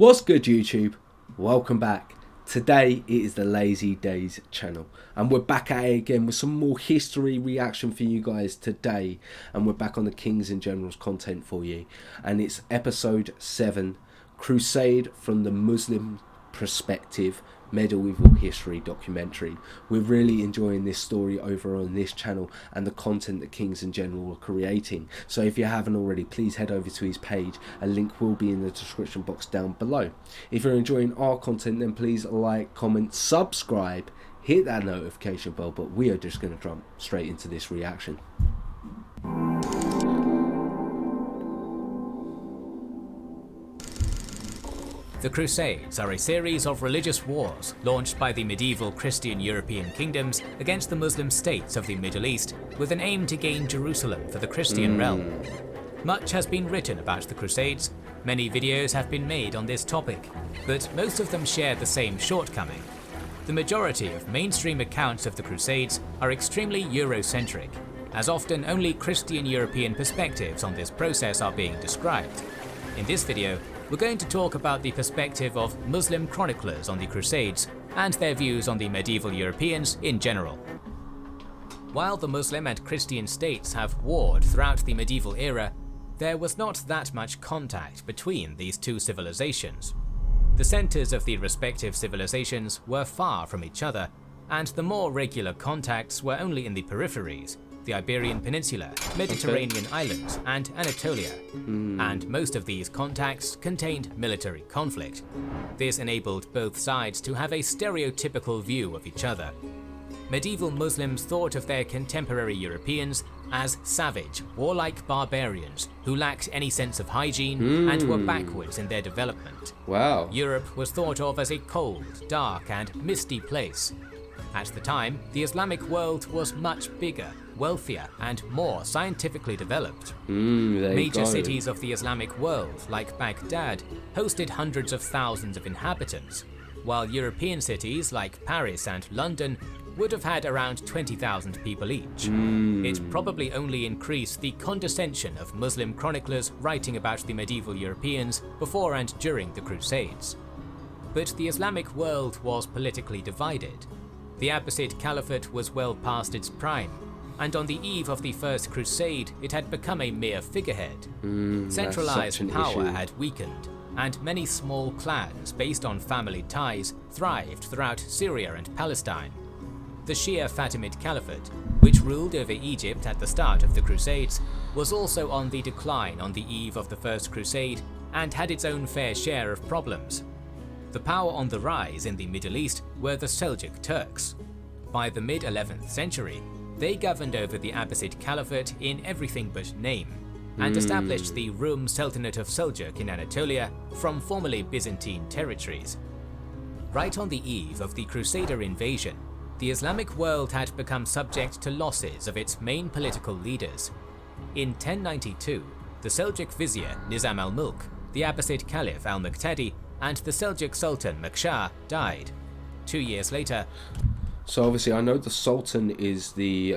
What's good, YouTube? Welcome back. Today it is the LazyDaze channel and we're back at it again with some more history reaction for you guys today, and we're back on the Kings and Generals content for you, and it's episode 7, Crusade from the Muslim Perspective Medieval History Documentary. We're really enjoying this story over on this channel and the content that Kings and General are creating. So if you haven't already, please head over to his page. A link will be in the description box down below. If you're enjoying our content, then please like, comment, subscribe, hit that notification bell. But we are just going to jump straight into this reaction. The Crusades are a series of religious wars launched by the medieval Christian European kingdoms against the Muslim states of the Middle East with an aim to gain Jerusalem for the Christian realm. Much has been written about the Crusades, many videos have been made on this topic, but most of them share the same shortcoming. The majority of mainstream accounts of the Crusades are extremely Eurocentric, as often only Christian European perspectives on this process are being described. In this video, we're going to talk about the perspective of Muslim chroniclers on the Crusades and their views on the medieval Europeans in general. While the Muslim and Christian states have warred throughout the medieval era, there was not that much contact between these two civilizations. The centers of the respective civilizations were far from each other, and the more regular contacts were only in the peripheries, the Iberian Peninsula, Mediterranean islands, and Anatolia, and most of these contacts contained military conflict. This enabled both sides to have a stereotypical view of each other. Medieval Muslims thought of their contemporary Europeans as savage, warlike barbarians who lacked any sense of hygiene and were backwards in their development. Wow. Europe was thought of as a cold, dark, and misty place. At the time, the Islamic world was much bigger, wealthier, and more scientifically developed. Major cities of the Islamic world, like Baghdad, hosted hundreds of thousands of inhabitants, while European cities like Paris and London would have had around 20,000 people each. It probably only increased the condescension of Muslim chroniclers writing about the medieval Europeans before and during the Crusades. But the Islamic world was politically divided. The Abbasid Caliphate was well past its prime, and on the eve of the First Crusade it had become a mere figurehead. Centralized power had weakened, and many small clans based on family ties thrived throughout Syria and Palestine. The Shia Fatimid Caliphate, which ruled over Egypt at the start of the Crusades, was also on the decline on the eve of the First Crusade and had its own fair share of problems. The power on the rise in the Middle East were the Seljuk Turks. By the mid-11th century, they governed over the Abbasid Caliphate in everything but name, and established the Rum Sultanate of Seljuk in Anatolia from formerly Byzantine territories. Right on the eve of the Crusader invasion, the Islamic world had become subject to losses of its main political leaders. In 1092, the Seljuk Vizier Nizam al-Mulk, the Abbasid Caliph al-Muqtadi, and the Seljuk Sultan Makshah died. 2 years later. So obviously I know the Sultan is the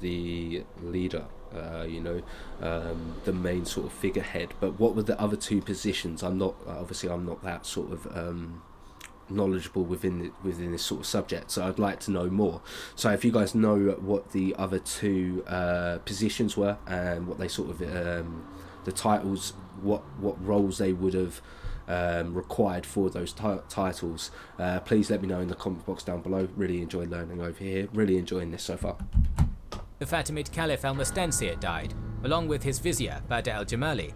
leader, the main sort of figurehead, but what were the other two positions? I'm not that sort of knowledgeable within this sort of subject, so I'd like to know more. So if you guys know what the other two positions were and what they sort of the titles, what roles they would have required for those titles, please let me know in the comment box down below. Really enjoyed learning over here, really enjoying this so far. The Fatimid Caliph al-Mustansir died, along with his vizier Badr al-Jamali.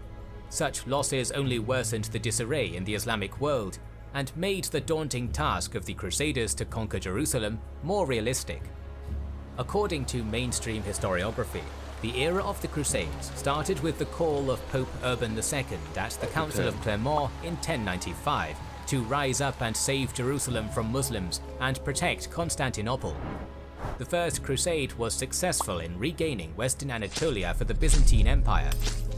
Such losses only worsened the disarray in the Islamic world and made the daunting task of the Crusaders to conquer Jerusalem more realistic. According to mainstream historiography, the era of the Crusades started with the call of Pope Urban II at the Council of Clermont in 1095 to rise up and save Jerusalem from Muslims and protect Constantinople. The First Crusade was successful in regaining Western Anatolia for the Byzantine Empire,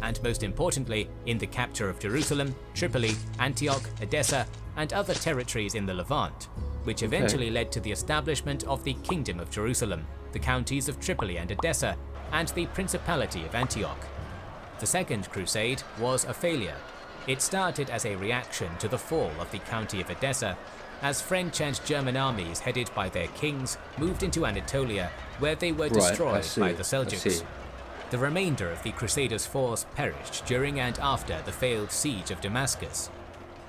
and most importantly in the capture of Jerusalem, Tripoli, Antioch, Edessa, and other territories in the Levant, which eventually led to the establishment of the Kingdom of Jerusalem, the counties of Tripoli and Edessa, and the Principality of Antioch. The Second Crusade was a failure. It started as a reaction to the fall of the county of Edessa, as French and German armies headed by their kings moved into Anatolia, where they were destroyed by the Seljuks. The remainder of the Crusaders' force perished during and after the failed siege of Damascus.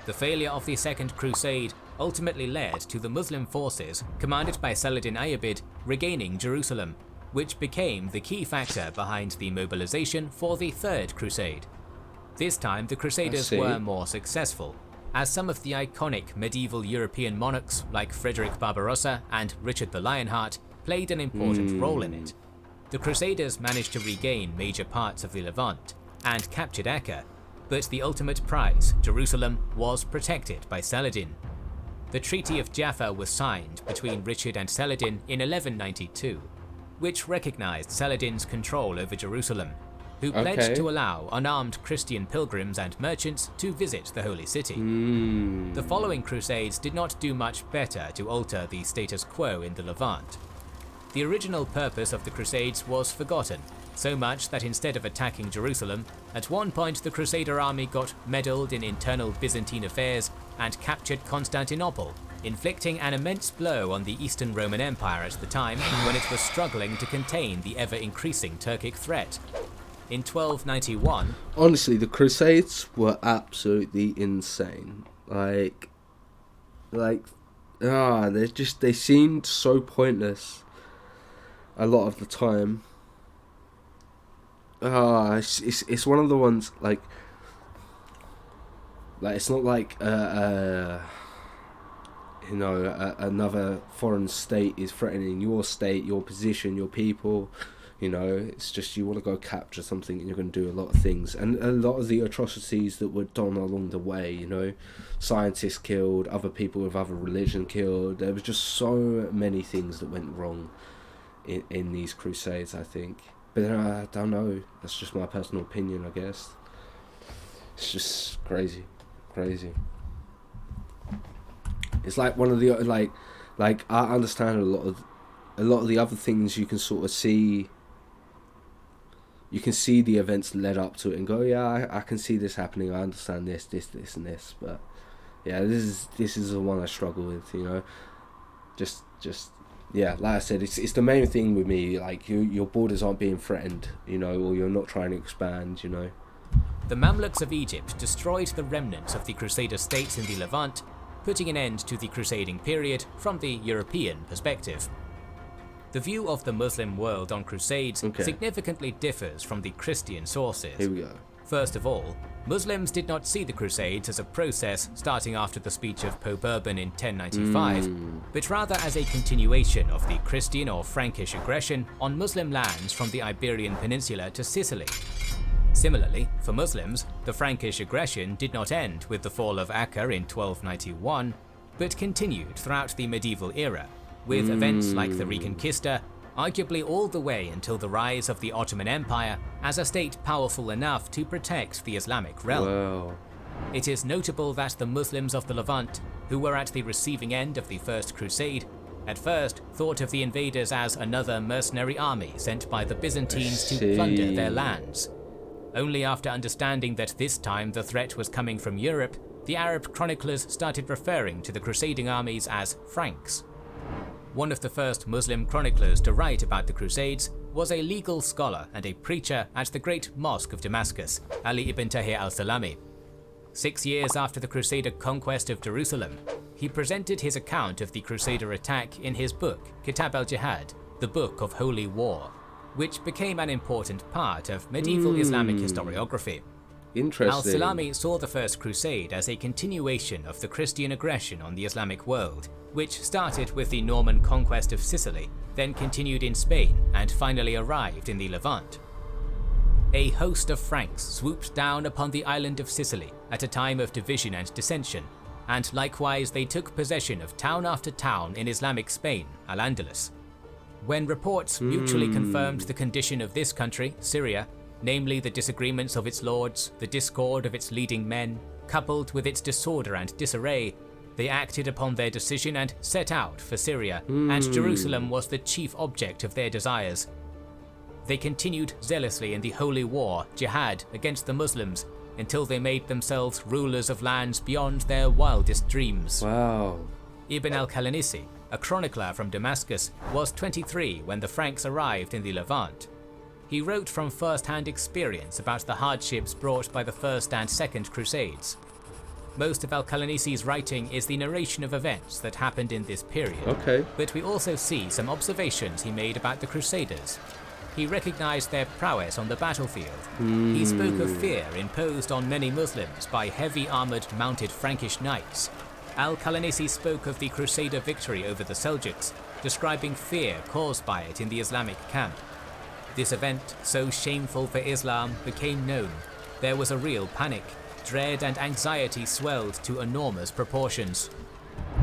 The failure of the Second Crusade ultimately led to the Muslim forces, commanded by Saladin Ayyubid, regaining Jerusalem, which became the key factor behind the mobilization for the Third Crusade. This time the Crusaders were more successful, as some of the iconic medieval European monarchs like Frederick Barbarossa and Richard the Lionheart played an important role in it. The Crusaders managed to regain major parts of the Levant and captured Acre, but the ultimate prize, Jerusalem, was protected by Saladin. The Treaty of Jaffa was signed between Richard and Saladin in 1192, which recognized Saladin's control over Jerusalem, who pledged to allow unarmed Christian pilgrims and merchants to visit the Holy City. The following Crusades did not do much better to alter the status quo in the Levant. The original purpose of the Crusades was forgotten, so much that instead of attacking Jerusalem, at one point the Crusader army got meddled in internal Byzantine affairs and captured Constantinople, inflicting an immense blow on the Eastern Roman Empire at the time when it was struggling to contain the ever-increasing Turkic threat. In 1291... Honestly, the Crusades were absolutely insane. They seemed so pointless a lot of the time. It's one of the ones, like it's not like another foreign state is threatening your state, your position, your people. It's just you want to go capture something and you're going to do a lot of things. And a lot of the atrocities that were done along the way, scientists killed, other people with other religion killed. There was just so many things that went wrong in these Crusades, I think. But I don't know. That's just my personal opinion, I guess. It's just crazy. It's like one of the like I understand a lot of the other things you can sort of see. You can see the events led up to it and go, yeah, I can see this happening. I understand this, and this. But yeah, this is the one I struggle with. Just yeah, like I said, it's the main thing with me. Like your borders aren't being threatened, or you're not trying to expand, The Mamluks of Egypt destroyed the remnants of the Crusader states in the Levant, putting an end to the crusading period from the European perspective. The view of the Muslim world on Crusades significantly differs from the Christian sources. Here we go. First of all, Muslims did not see the Crusades as a process starting after the speech of Pope Urban in 1095, but rather as a continuation of the Christian or Frankish aggression on Muslim lands from the Iberian Peninsula to Sicily. Similarly, for Muslims, the Frankish aggression did not end with the fall of Acre in 1291, but continued throughout the medieval era, with events like the Reconquista, arguably all the way until the rise of the Ottoman Empire as a state powerful enough to protect the Islamic realm. Wow. It is notable that the Muslims of the Levant, who were at the receiving end of the First Crusade, at first thought of the invaders as another mercenary army sent by the Byzantines to plunder their lands. Only after understanding that this time the threat was coming from Europe, the Arab chroniclers started referring to the crusading armies as Franks. One of the first Muslim chroniclers to write about the Crusades was a legal scholar and a preacher at the Great Mosque of Damascus, Ali ibn Tahir al-Salami. 6 years after the Crusader conquest of Jerusalem, he presented his account of the Crusader attack in his book, Kitab al-Jihad, the Book of Holy War, which became an important part of medieval Islamic historiography. Interesting. Al-Salami saw the First Crusade as a continuation of the Christian aggression on the Islamic world, which started with the Norman conquest of Sicily, then continued in Spain, and finally arrived in the Levant. A host of Franks swooped down upon the island of Sicily at a time of division and dissension, and likewise they took possession of town after town in Islamic Spain, Al-Andalus. When reports mutually confirmed the condition of this country, Syria, namely the disagreements of its lords, the discord of its leading men, coupled with its disorder and disarray, they acted upon their decision and set out for Syria, and Jerusalem was the chief object of their desires. They continued zealously in the holy war, jihad, against the Muslims, until they made themselves rulers of lands beyond their wildest dreams. Wow. Ibn al-Qalanisi, a chronicler from Damascus, was 23 when the Franks arrived in the Levant. He wrote from first-hand experience about the hardships brought by the First and Second Crusades. Most of al-Qalanisi's writing is the narration of events that happened in this period, but we also see some observations he made about the Crusaders. He recognized their prowess on the battlefield. He spoke of fear imposed on many Muslims by heavy armored mounted Frankish knights. Al-Qalanisi spoke of the Crusader victory over the Seljuks, describing fear caused by it in the Islamic camp. This event, so shameful for Islam, became known. There was a real panic. Dread and anxiety swelled to enormous proportions.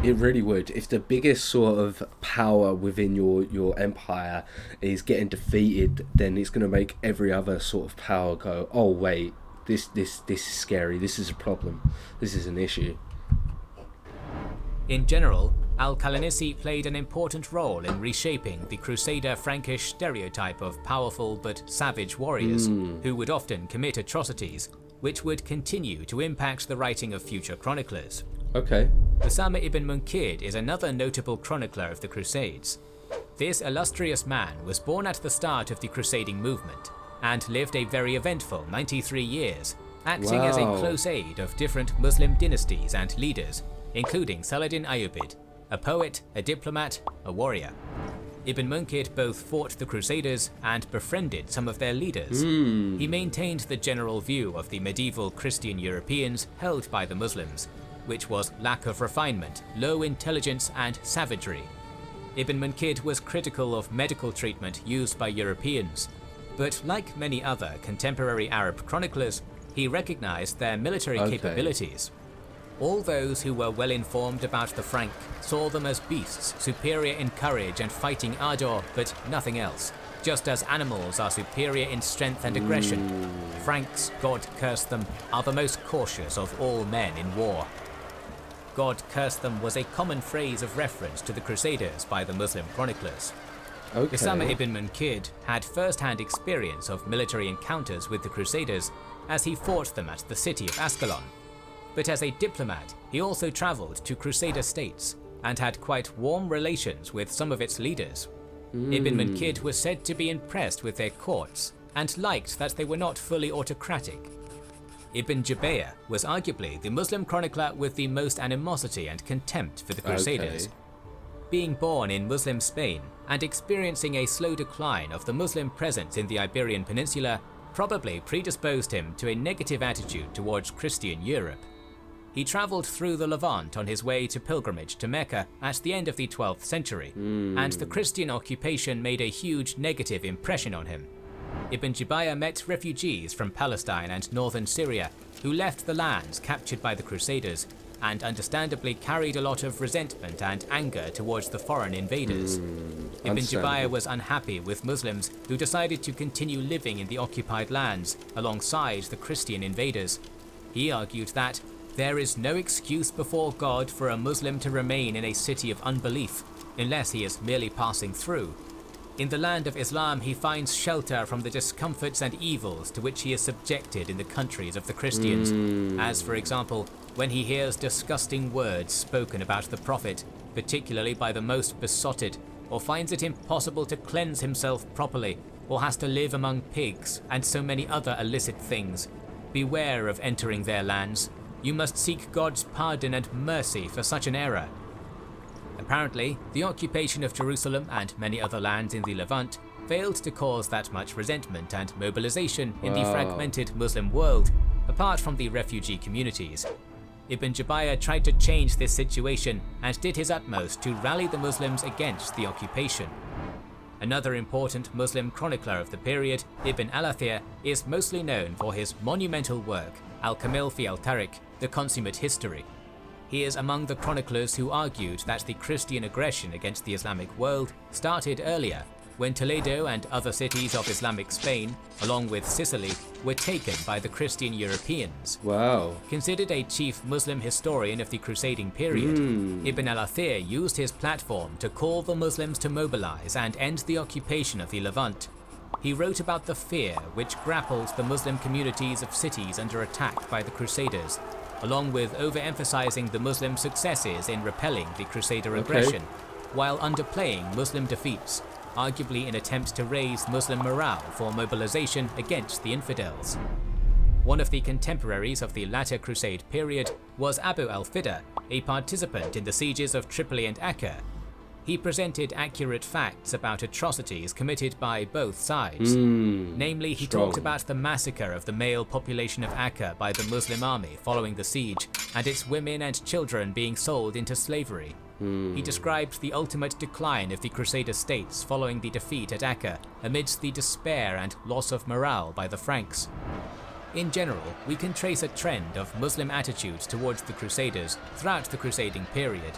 It really would. If the biggest sort of power within your empire is getting defeated, then it's going to make every other sort of power go, oh wait, this is scary, this is a problem, this is an issue. In general, al-Qalanisi played an important role in reshaping the Crusader Frankish stereotype of powerful but savage warriors who would often commit atrocities, which would continue to impact the writing of future chroniclers. Usama ibn Munkid is another notable chronicler of the Crusades. This illustrious man was born at the start of the crusading movement and lived a very eventful 93 years, acting as a close aide of different Muslim dynasties and leaders, including Saladin Ayyubid, a poet, a diplomat, a warrior. Ibn Munkid both fought the Crusaders and befriended some of their leaders. He maintained the general view of the medieval Christian Europeans held by the Muslims, which was lack of refinement, low intelligence and savagery. Ibn Munkid was critical of medical treatment used by Europeans, but like many other contemporary Arab chroniclers, he recognized their military capabilities. All those who were well informed about the Frank saw them as beasts, superior in courage and fighting ardor, but nothing else. Just as animals are superior in strength and aggression, Franks, God curse them, are the most cautious of all men in war. God curse them was a common phrase of reference to the Crusaders by the Muslim chroniclers. Usama ibn Munkid had first-hand experience of military encounters with the Crusaders as he fought them at the city of Ascalon. But as a diplomat, he also traveled to Crusader states and had quite warm relations with some of its leaders. Ibn Munkid was said to be impressed with their courts and liked that they were not fully autocratic. Ibn Jubayr was arguably the Muslim chronicler with the most animosity and contempt for the Crusaders. Being born in Muslim Spain and experiencing a slow decline of the Muslim presence in the Iberian Peninsula probably predisposed him to a negative attitude towards Christian Europe. He traveled through the Levant on his way to pilgrimage to Mecca at the end of the 12th century, and the Christian occupation made a huge negative impression on him. Ibn Jubayr met refugees from Palestine and northern Syria who left the lands captured by the Crusaders and understandably carried a lot of resentment and anger towards the foreign invaders. Ibn Jubayr was unhappy with Muslims who decided to continue living in the occupied lands alongside the Christian invaders. He argued that there is no excuse before God for a Muslim to remain in a city of unbelief, unless he is merely passing through. In the land of Islam, he finds shelter from the discomforts and evils to which he is subjected in the countries of the Christians, as for example, when he hears disgusting words spoken about the Prophet, particularly by the most besotted, or finds it impossible to cleanse himself properly, or has to live among pigs, and so many other illicit things. Beware of entering their lands. You must seek God's pardon and mercy for such an error. Apparently, the occupation of Jerusalem and many other lands in the Levant failed to cause that much resentment and mobilization in the fragmented Muslim world, apart from the refugee communities. Ibn Jubayr tried to change this situation and did his utmost to rally the Muslims against the occupation. Another important Muslim chronicler of the period, Ibn al-Athir, is mostly known for his monumental work, Al-Kamil fi al-Tariq, The Consummate History. He is among the chroniclers who argued that the Christian aggression against the Islamic world started earlier, when Toledo and other cities of Islamic Spain, along with Sicily, were taken by the Christian Europeans. Considered a chief Muslim historian of the crusading period, Ibn al-Athir used his platform to call the Muslims to mobilize and end the occupation of the Levant. he wrote about the fear which grappled the Muslim communities of cities under attack by the Crusaders, along with overemphasizing the Muslim successes in repelling the Crusader aggression, while underplaying Muslim defeats, arguably in attempts to raise Muslim morale for mobilization against the infidels. One of the contemporaries of the latter Crusade period was Abu al-Fida, a participant in the sieges of Tripoli and Acre. He presented accurate facts about atrocities committed by both sides. Namely, he talked about the massacre of the male population of Acre by the Muslim army following the siege, and its women and children being sold into slavery. He described the ultimate decline of the Crusader states following the defeat at Acre, amidst the despair and loss of morale by the Franks. In general, we can trace a trend of Muslim attitudes towards the Crusaders throughout the crusading period.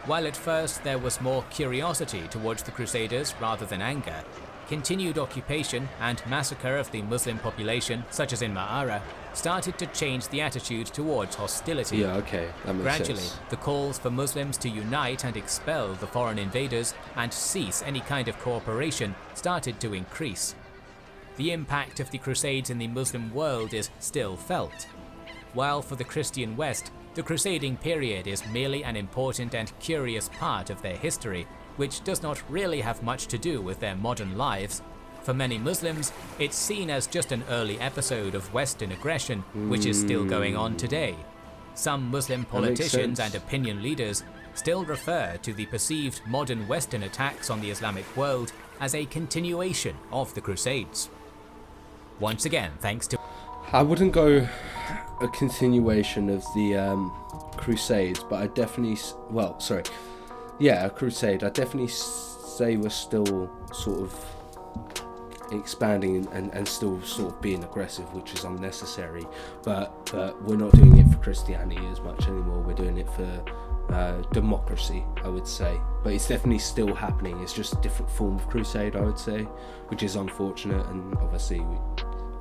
While at first there was more curiosity towards the Crusaders rather than anger, continued occupation and massacre of the Muslim population, such as in Ma'ara, started to change the attitude towards hostility. That makes Gradually, sense. the calls for Muslims to unite and expel the foreign invaders and cease any kind of cooperation started to increase. The impact of the Crusades in the Muslim world is still felt. While for the Christian West, the crusading period is merely an important and curious part of their history, which does not really have much to do with their modern lives. For many Muslims, it's seen as just an early episode of Western aggression, which is still going on today. Some Muslim politicians and opinion leaders still refer to the perceived modern Western attacks on the Islamic world as a continuation of the Crusades. Once again, thanks to... I wouldn't go a continuation of the Crusades, but I definitely, a crusade. I definitely say we're still sort of expanding and still sort of being aggressive, which is unnecessary. But we're not doing it for Christianity as much anymore. We're doing it for democracy, I would say. But it's definitely still happening. It's just a different form of crusade, I would say, which is unfortunate, and obviously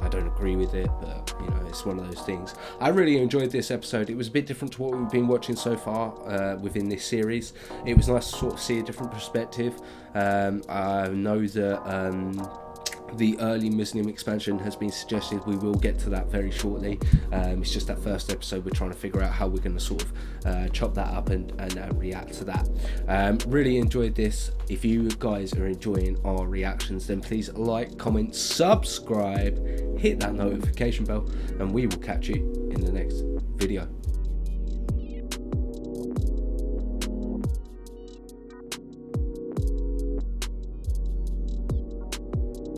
I don't agree with it, but it's one of those things. I really enjoyed this episode. It was a bit different to what we've been watching so far within this series. It was nice to sort of see a different perspective. I know that the early Muslim expansion has been suggested. We will get to that very shortly. It's just that first episode we're trying to figure out how we're going to sort of chop that up and react to that. Really enjoyed this. If you guys are enjoying our reactions, then please like, comment, subscribe, hit that notification bell, and we will catch you in the next video.